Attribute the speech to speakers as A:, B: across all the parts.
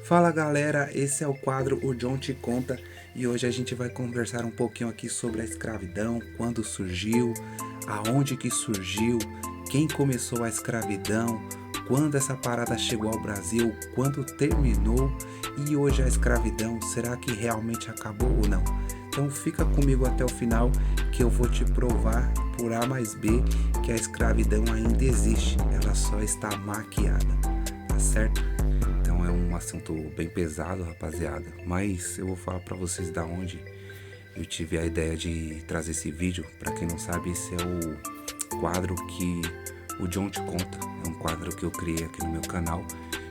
A: Fala galera, esse é o quadro O John Te Conta e hoje a gente vai conversar um pouquinho aqui sobre a escravidão, quando surgiu, aonde que surgiu, quem começou a escravidão, quando essa parada chegou ao Brasil, quando terminou e hoje a escravidão, será que realmente acabou ou não? Então fica comigo até o final que eu vou te provar por A mais B que a escravidão ainda existe, ela só está maquiada, tá certo? Então é um assunto bem pesado, rapaziada, mas eu vou falar pra vocês da onde eu tive a ideia de trazer esse vídeo. Pra quem não sabe, esse é o quadro que o John Te Conta, é um quadro que eu criei aqui no meu canal,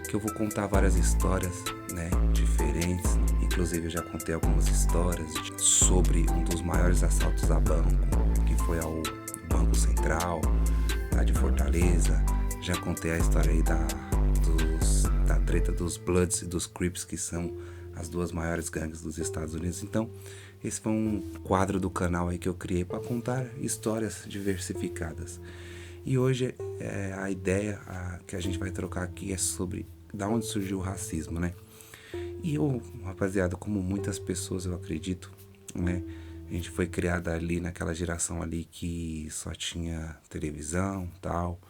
A: que eu vou contar várias histórias, né, diferentes. Inclusive eu já contei algumas histórias sobre um dos maiores assaltos a banco, que foi ao Banco Central, lá de Fortaleza. Já contei a história aí da treta dos Bloods e dos Crips, que são as duas maiores gangues dos Estados Unidos. Então, esse foi um quadro do canal aí que eu criei para contar histórias diversificadas. E hoje a ideia que a gente vai trocar aqui é sobre da onde surgiu o racismo, né? E eu, rapaziada, como muitas pessoas eu acredito, né? A gente foi criada ali naquela geração ali que só tinha televisão, tal.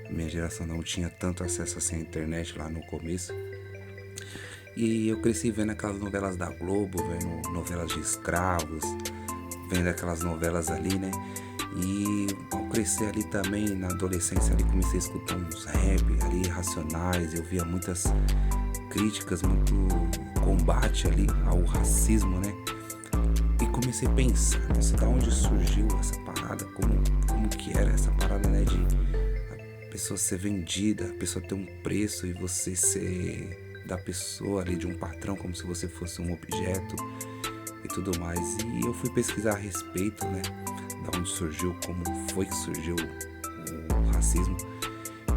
A: Minha geração não tinha tanto acesso assim à internet lá no começo. E eu cresci vendo aquelas novelas da Globo, vendo novelas de escravos, vendo aquelas novelas ali, né? E ao crescer ali também, na adolescência ali, comecei a escutar uns rap ali, Racionais. Eu via muitas críticas, muito combate ali ao racismo, né? E comecei a pensar, nossa, da onde surgiu essa parada, como que era essa parada, né, de a pessoa ser vendida, a pessoa ter um preço e você ser da pessoa ali, de um patrão, como se você fosse um objeto e tudo mais. E eu fui pesquisar a respeito, né, da onde surgiu, como foi que surgiu o racismo.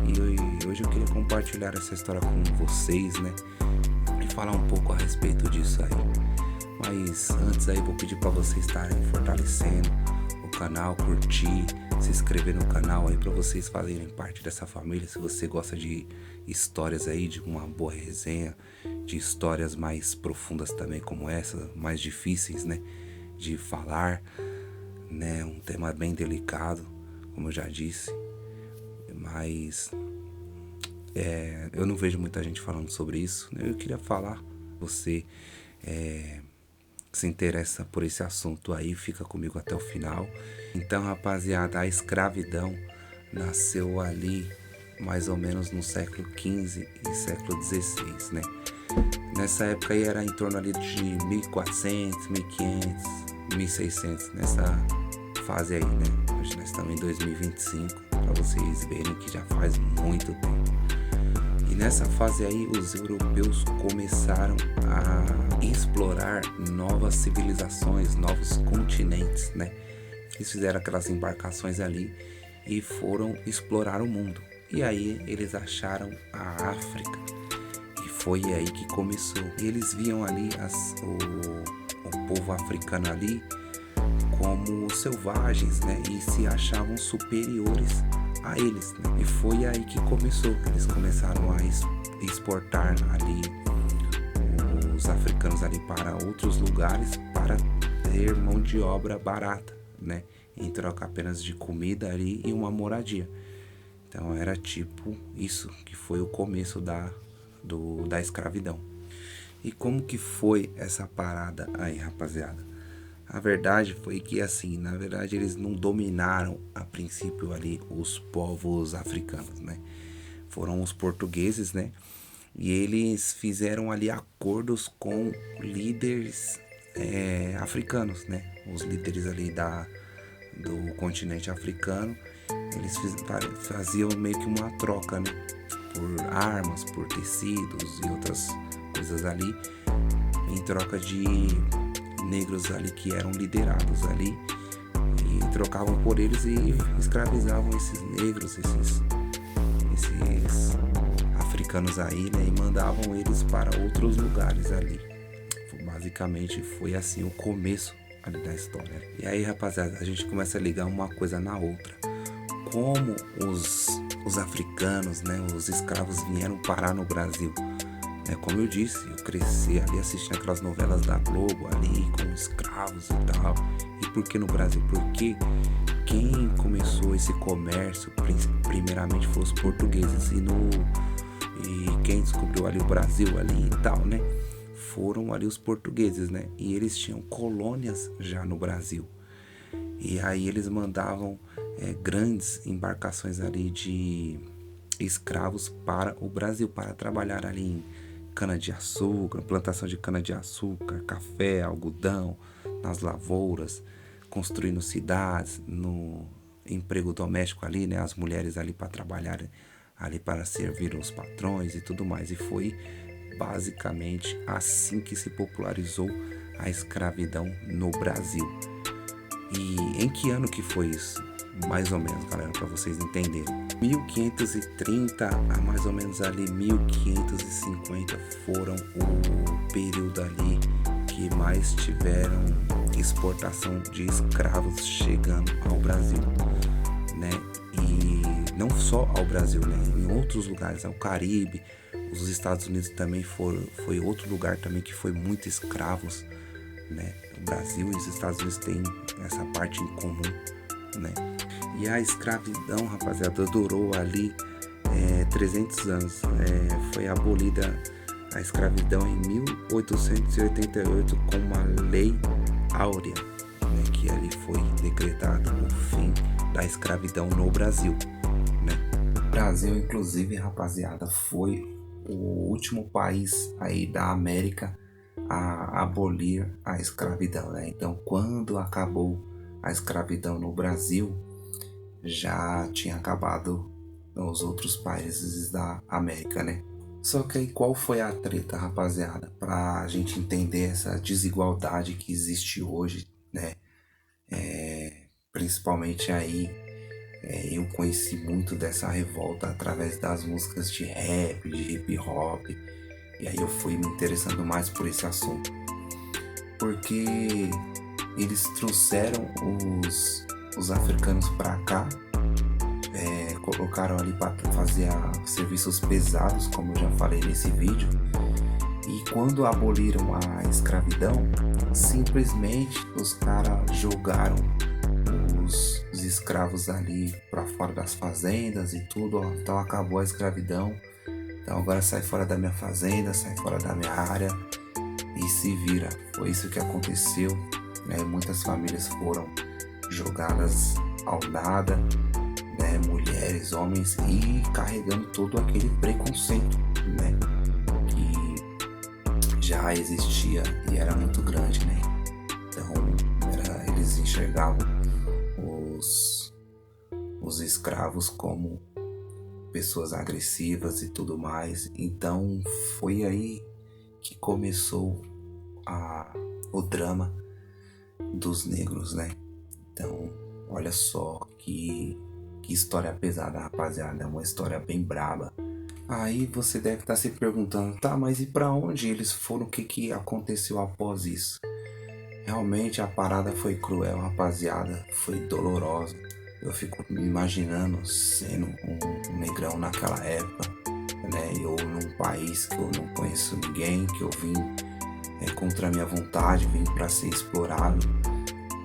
A: E hoje eu queria compartilhar essa história com vocês, né, e falar um pouco a respeito disso aí. Mas antes aí vou pedir para vocês estarem fortalecendo o canal, curtir, se inscrever no canal aí para vocês fazerem parte dessa família. Se você gosta de histórias aí, de uma boa resenha, de histórias mais profundas também como essa, mais difíceis, né, de falar, né, um tema bem delicado, como eu já disse, mas eu não vejo muita gente falando sobre isso, né? Eu queria falar, você se interessa por esse assunto aí, fica comigo até o final. Então, rapaziada, a escravidão nasceu ali mais ou menos no século XV e século XVI, né? Nessa época aí era em torno ali de 1400, 1500, 1600, nessa fase aí, né? Hoje nós estamos em 2025, para vocês verem que já faz muito tempo. E nessa fase aí, os europeus começaram a explorar novas civilizações, novos continentes, né? Eles fizeram aquelas embarcações ali e foram explorar o mundo. E aí eles acharam a África. E foi aí que começou. E eles viam ali o povo africano ali como selvagens, né? E se achavam superiores a eles, né? E foi aí que começou. Eles começaram a exportar ali os africanos ali para outros lugares para ter mão de obra barata, né? Em troca apenas de comida ali e uma moradia. Então era tipo isso que foi o começo da escravidão. E como que foi essa parada aí, rapaziada? A verdade foi que assim, na verdade eles não dominaram a princípio ali os povos africanos, né? Foram os portugueses, né? E eles fizeram ali acordos com líderes africanos, né? Os líderes ali do continente africano, eles faziam meio que uma troca, né? Por armas, por tecidos e outras coisas ali, em troca de negros ali que eram liderados ali, e trocavam por eles e escravizavam esses negros, esses africanos aí, né, e mandavam eles para outros lugares ali. Basicamente foi assim o começo ali da história. E aí, rapaziada, a gente começa a ligar uma coisa na outra. Como os africanos, né, os escravos vieram parar no Brasil? Como eu disse, eu cresci ali assistindo aquelas novelas da Globo ali com escravos e tal. E por que no Brasil? Porque quem começou esse comércio primeiramente foram os portugueses e quem descobriu ali o Brasil ali e tal, né? Foram ali os portugueses, né? E eles tinham colônias já no Brasil. E aí eles mandavam grandes embarcações ali de escravos para o Brasil, para trabalhar ali em cana-de-açúcar, plantação de cana-de-açúcar, café, algodão, nas lavouras, construindo cidades, no emprego doméstico ali, né? As mulheres ali para trabalhar ali para servir os patrões e tudo mais. E foi basicamente assim que se popularizou a escravidão no Brasil. E em que ano que foi isso? Mais ou menos, galera, para vocês entenderem. 1530 a mais ou menos ali 1550 foram o período ali que mais tiveram exportação de escravos chegando ao Brasil, né? E não só ao Brasil, né? Em outros lugares, ao Caribe, os Estados Unidos também foi outro lugar também que foi muito escravos, né? O Brasil e os Estados Unidos têm essa parte em comum, né? E a escravidão, rapaziada, durou ali 300 anos. Foi abolida a escravidão em 1888 com uma lei áurea, né? Que ali foi decretado o fim da escravidão no Brasil, né? O Brasil, inclusive, rapaziada, foi o último país aí da América a abolir a escravidão, né? Então, quando acabou a escravidão no Brasil, já tinha acabado nos outros países da América, né? Só que aí qual foi a treta, rapaziada? Pra gente entender essa desigualdade que existe hoje, né? Principalmente aí, eu conheci muito dessa revolta através das músicas de rap, de hip hop. E aí eu fui me interessando mais por esse assunto. Porque eles trouxeram os africanos para cá, colocaram ali para fazer serviços pesados, como eu já falei nesse vídeo. E quando aboliram a escravidão, simplesmente os caras jogaram os escravos ali para fora das fazendas e tudo. Então acabou a escravidão. Então agora sai fora da minha fazenda, sai fora da minha área e se vira. Foi isso que aconteceu, né? Muitas famílias foram jogadas ao nada, né? Mulheres, homens, e carregando todo aquele preconceito, né? Que já existia e era muito grande, né? Então eles enxergavam os escravos como pessoas agressivas e tudo mais. Então foi aí que começou o drama dos negros, né? Então, olha só que história pesada, rapaziada. É uma história bem braba. Aí você deve estar se perguntando, tá, mas e pra onde eles foram? O que aconteceu após isso? Realmente a parada foi cruel, rapaziada. Foi dolorosa. Eu fico me imaginando sendo um negrão naquela época, né? Eu num país que eu não conheço ninguém, que eu vim contra a minha vontade, vim para ser explorado.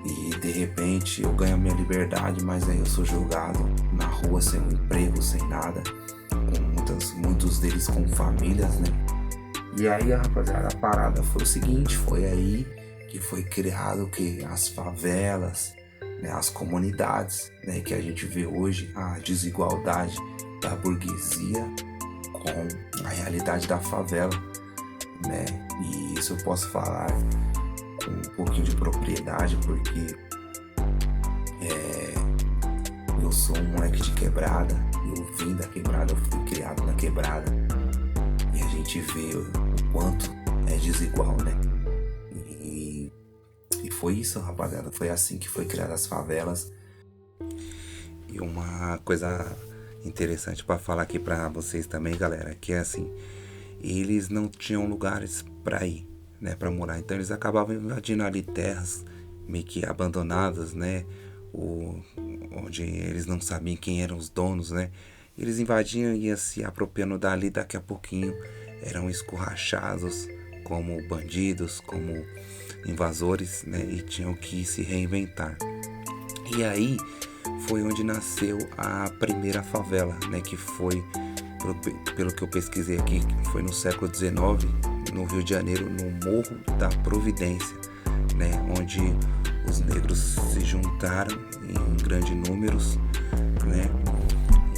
A: E de repente eu ganho a minha liberdade, mas aí eu sou julgado na rua sem um emprego, sem nada, com muitos deles com famílias, né? E aí, rapaziada, a parada foi o seguinte, foi aí que foi criado que as favelas, né, as comunidades, né, que a gente vê hoje, a desigualdade da burguesia com a realidade da favela, né? E isso eu posso falar com um pouquinho de propriedade, porque eu sou um moleque de quebrada, eu vim da quebrada, eu fui criado na quebrada, e a gente vê o quanto é desigual, né? E foi isso, rapaziada, foi assim que foi criada as favelas. E uma coisa interessante para falar aqui para vocês também, galera, que é assim, eles não tinham lugares para ir, né, para morar, então eles acabavam invadindo ali terras meio que abandonadas, né, onde eles não sabiam quem eram os donos, né, eles invadiam e iam se apropriando dali, daqui a pouquinho eram escurrachados como bandidos, como invasores, né? E tinham que se reinventar. E aí foi onde nasceu a primeira favela, né? Que foi, pelo que eu pesquisei aqui, foi no século XIX, no Rio de Janeiro, no Morro da Providência, né? Onde os negros se juntaram em grandes números, né?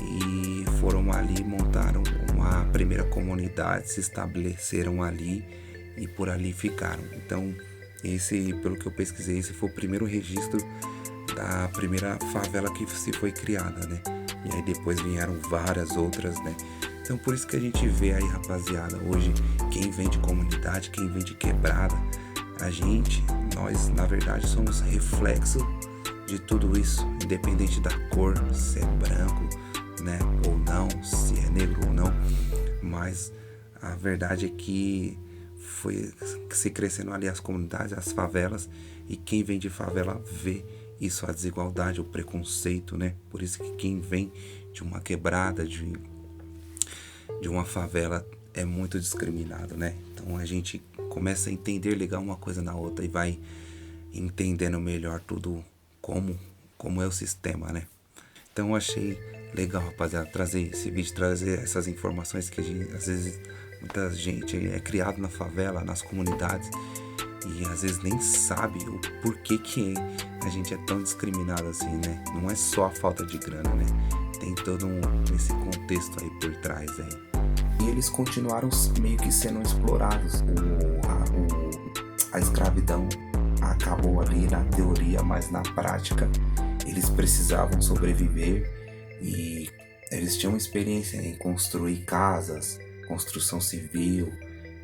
A: E foram ali, montaram uma primeira comunidade, se estabeleceram ali e por ali ficaram. Então, esse, pelo que eu pesquisei, esse foi o primeiro registro da primeira favela que se foi criada, né? E aí depois vieram várias outras, né? Então por isso que a gente vê aí, rapaziada, hoje quem vem de comunidade, quem vem de quebrada, nós na verdade somos reflexo de tudo isso, independente da cor, se é branco, né, ou não, se é negro ou não, mas a verdade é que foi se crescendo ali as comunidades, as favelas, e quem vem de favela vê isso, a desigualdade, o preconceito, né? Por isso que quem vem de uma quebrada, de uma favela, é muito discriminado, né? Então a gente começa a entender, ligar uma coisa na outra e vai entendendo melhor tudo como é o sistema, né? Então eu achei legal, rapaziada, trazer esse vídeo, trazer essas informações que às vezes muita gente é criado na favela, nas comunidades, e às vezes nem sabe o porquê que a gente é tão discriminado assim, né? Não é só a falta de grana, né? Tem todo esse contexto aí por trás aí. E eles continuaram meio que sendo explorados. A escravidão acabou ali na teoria, mas na prática eles precisavam sobreviver e eles tinham experiência em construir casas, construção civil.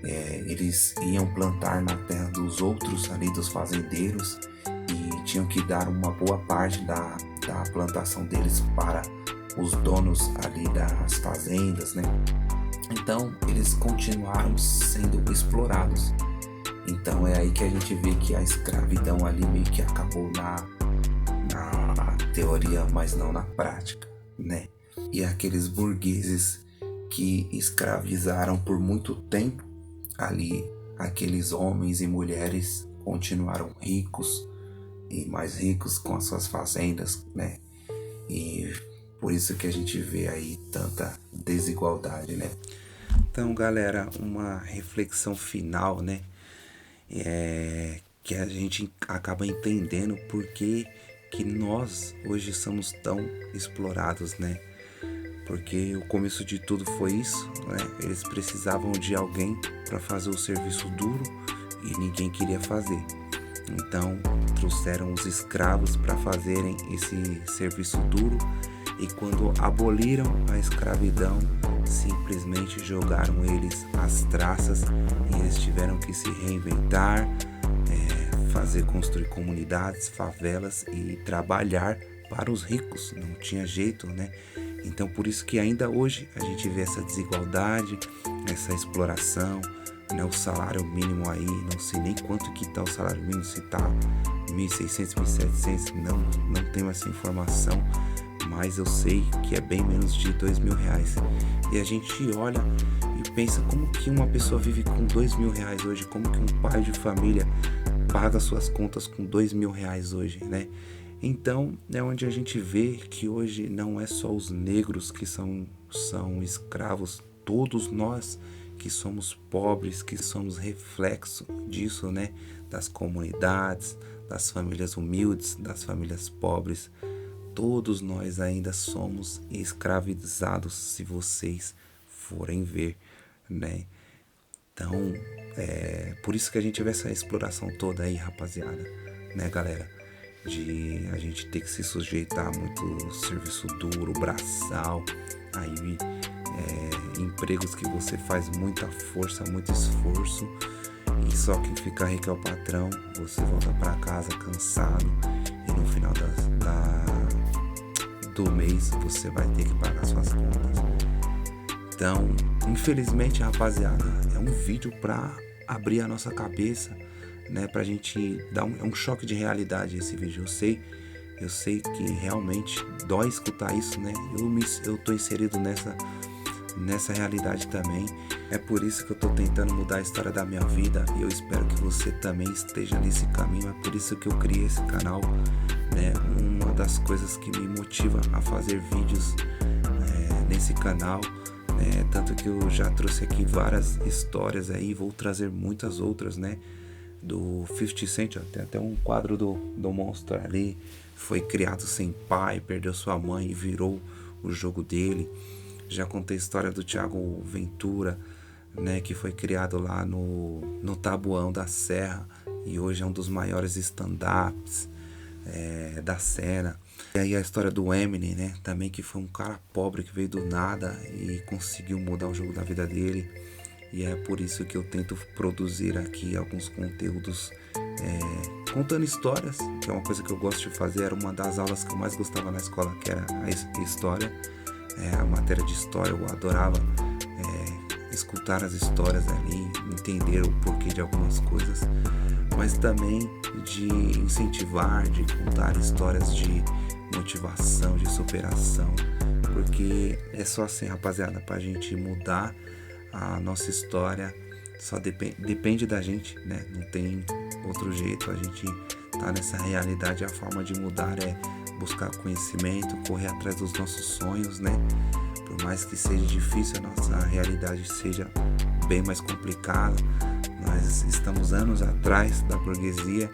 A: Eles iam plantar na terra dos outros ali, dos fazendeiros, e tinham que dar uma boa parte da plantação deles para os donos ali das fazendas, né? Então eles continuaram sendo explorados. Então é aí que a gente vê que a escravidão ali meio que acabou na teoria, mas não na prática, né? E aqueles burgueses que escravizaram por muito tempo ali, aqueles homens e mulheres continuaram ricos e mais ricos com as suas fazendas, né? E por isso que a gente vê aí tanta desigualdade, né? Então, galera, uma reflexão final, né? Que a gente acaba entendendo por que nós hoje somos tão explorados, né? Porque o começo de tudo foi isso, né? Eles precisavam de alguém para fazer o serviço duro e ninguém queria fazer. Então trouxeram os escravos para fazerem esse serviço duro, e quando aboliram a escravidão, simplesmente jogaram eles às traças e eles tiveram que se reinventar, construir comunidades, favelas e trabalhar para os ricos. Não tinha jeito, né? Então por isso que ainda hoje a gente vê essa desigualdade, essa exploração, né? O salário mínimo aí, não sei nem quanto que tá o salário mínimo, se tá 1.600, 1.700, não tenho essa informação, mas eu sei que é bem menos de R$2.000. E a gente olha e pensa, como que uma pessoa vive com R$2.000 hoje? Como que um pai de família paga suas contas com R$2.000 hoje, né? Então é onde a gente vê que hoje não é só os negros que são escravos, todos nós que somos pobres, que somos reflexo disso, né? Das comunidades, das famílias humildes, das famílias pobres, todos nós ainda somos escravizados, se vocês forem ver, né? Então, por isso que a gente vê essa exploração toda aí, rapaziada, né, galera? De a gente ter que se sujeitar a muito serviço duro, braçal, aí empregos que você faz muita força, muito esforço, e só quem fica rico é o patrão. Você volta para casa cansado e no final do mês você vai ter que pagar suas contas. Então, infelizmente, rapaziada, é um vídeo para abrir a nossa cabeça, né, pra gente dar um choque de realidade esse vídeo. Eu sei que realmente dói escutar isso, né? Eu tô inserido nessa realidade também. É por isso que eu tô tentando mudar a história da minha vida e eu espero que você também esteja nesse caminho. É por isso que eu criei esse canal, né? Uma das coisas que me motiva a fazer vídeos nesse canal, tanto que eu já trouxe aqui várias histórias aí, vou trazer muitas outras, né? Do 50 Cent, ó, tem até um quadro do Monster ali, foi criado sem pai, perdeu sua mãe e virou o jogo dele. Já contei a história do Thiago Ventura, né, que foi criado lá no Tabuão da Serra e hoje é um dos maiores stand-ups da cena. E aí a história do Eminem, né, também, que foi um cara pobre que veio do nada e conseguiu mudar o jogo da vida dele. E é por isso que eu tento produzir aqui alguns conteúdos contando histórias, que é uma coisa que eu gosto de fazer. Era uma das aulas que eu mais gostava na escola, que era a história, a matéria de história. Eu adorava escutar as histórias ali, entender o porquê de algumas coisas, mas também de incentivar, de contar histórias de motivação, de superação, porque é só assim, rapaziada, pra gente mudar a nossa história. Só depende da gente, né? Não tem outro jeito. A gente tá nessa realidade, a forma de mudar é buscar conhecimento, correr atrás dos nossos sonhos, né? Por mais que seja difícil, a nossa realidade seja bem mais complicada. Nós estamos anos atrás da burguesia,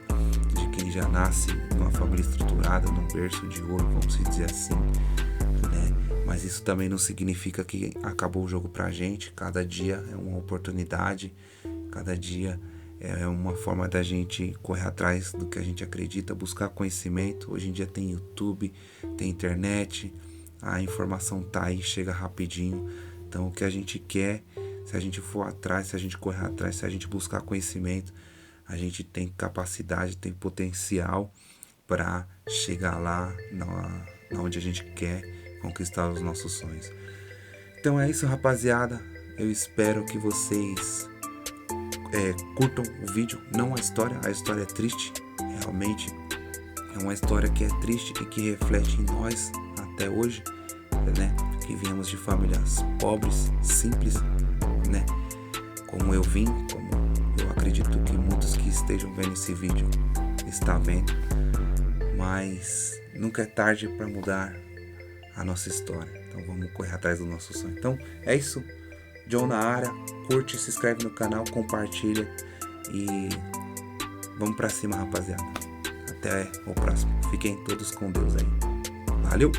A: de quem já nasce numa família estruturada, num berço de ouro, vamos dizer assim, né? Mas isso também não significa que acabou o jogo pra gente. Cada dia é uma oportunidade, cada dia é uma forma da gente correr atrás do que a gente acredita, buscar conhecimento. Hoje em dia tem YouTube, tem internet, a informação tá aí, chega rapidinho. Então o que a gente quer, se a gente for atrás, se a gente correr atrás, se a gente buscar conhecimento, a gente tem capacidade, tem potencial para chegar lá na onde a gente quer, conquistar os nossos sonhos. Então é isso, rapaziada. Eu espero que vocês curtam o vídeo, não a história é triste, realmente é uma história que é triste e que reflete em nós até hoje, né? Que viemos de famílias pobres, simples, né? Como eu vim, como eu acredito que muitos que estejam vendo esse vídeo estão vendo, mas nunca é tarde para mudar a nossa história. Então vamos correr atrás do nosso sonho. Então é isso, John na área. Curte, se inscreve no canal, compartilha e vamos pra cima, rapaziada. Até o próximo. Fiquem todos com Deus aí. Valeu!